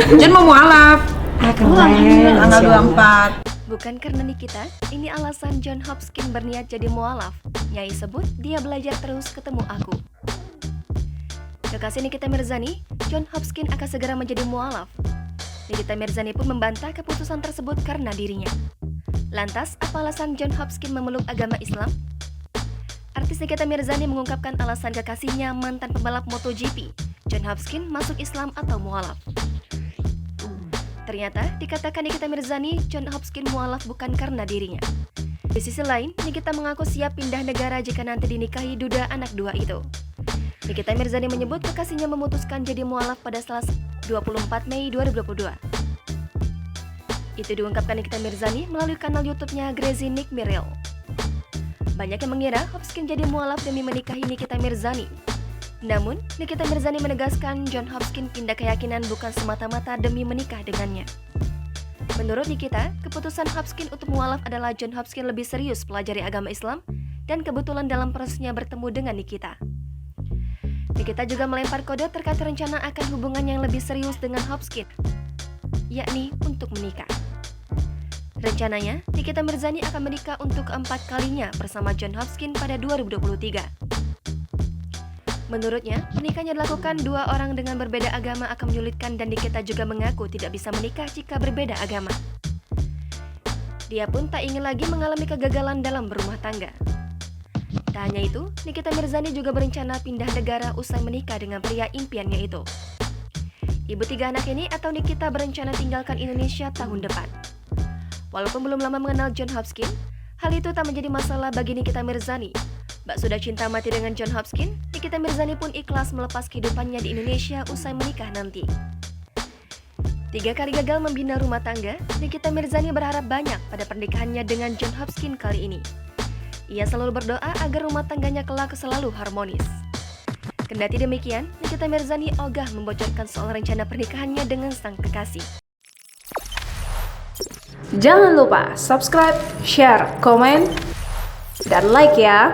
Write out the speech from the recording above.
John mau mualaf. Keren. Tanggal 24. Bukan karena Nikita, ini alasan John Hopkins berniat jadi mualaf. Nyai sebut dia belajar terus ketemu aku. Kekasih Nikita Mirzani, John Hopkins akan segera menjadi mualaf. Nikita Mirzani pun membantah keputusan tersebut karena dirinya. Lantas, apa alasan John Hopkins memeluk agama Islam? Artis Nikita Mirzani mengungkapkan alasan kekasihnya mantan pembalap MotoGP, John Hopkins masuk Islam atau mualaf. Ternyata, dikatakan Nikita Mirzani, John Hopkins mualaf bukan karena dirinya. Di sisi lain, Nikita mengaku siap pindah negara jika nanti dinikahi duda anak dua itu. Nikita Mirzani menyebut kekasihnya memutuskan jadi mualaf pada Selasa 24 Mei 2022. Itu diungkapkan Nikita Mirzani melalui kanal YouTube-nya Grazie Nick Mirel. Banyak yang mengira Hopkins jadi mualaf demi menikahi Nikita Mirzani. Namun, Nikita Mirzani menegaskan John Hopkins pindah keyakinan bukan semata-mata demi menikah dengannya. Menurut Nikita, keputusan Hopkins untuk mualaf adalah John Hopkins lebih serius pelajari agama Islam dan kebetulan dalam prosesnya bertemu dengan Nikita. Nikita juga melempar kode terkait rencana akan hubungan yang lebih serius dengan Hopkins, yakni untuk menikah. Rencananya, Nikita Mirzani akan menikah untuk keempat kalinya bersama John Hopkins pada 2023. Menurutnya, pernikahannya dilakukan dua orang dengan berbeda agama akan menyulitkan dan Nikita juga mengaku tidak bisa menikah jika berbeda agama. Dia pun tak ingin lagi mengalami kegagalan dalam berumah tangga. Tak hanya itu, Nikita Mirzani juga berencana pindah negara usai menikah dengan pria impiannya itu. Ibu tiga anak ini atau Nikita berencana tinggalkan Indonesia tahun depan. Walaupun belum lama mengenal John Hopkins, hal itu tak menjadi masalah bagi Nikita Mirzani. Bak sudah cinta mati dengan John Hopkins, Nikita Mirzani pun ikhlas melepas kehidupannya di Indonesia usai menikah nanti. 3 kali gagal membina rumah tangga, Nikita Mirzani berharap banyak pada pernikahannya dengan John Hopkins kali ini. Ia selalu berdoa agar rumah tangganya kelak selalu harmonis. Kendati demikian, Nikita Mirzani ogah membocorkan soal rencana pernikahannya dengan sang kekasih. Jangan lupa subscribe, share, komen, dan like ya.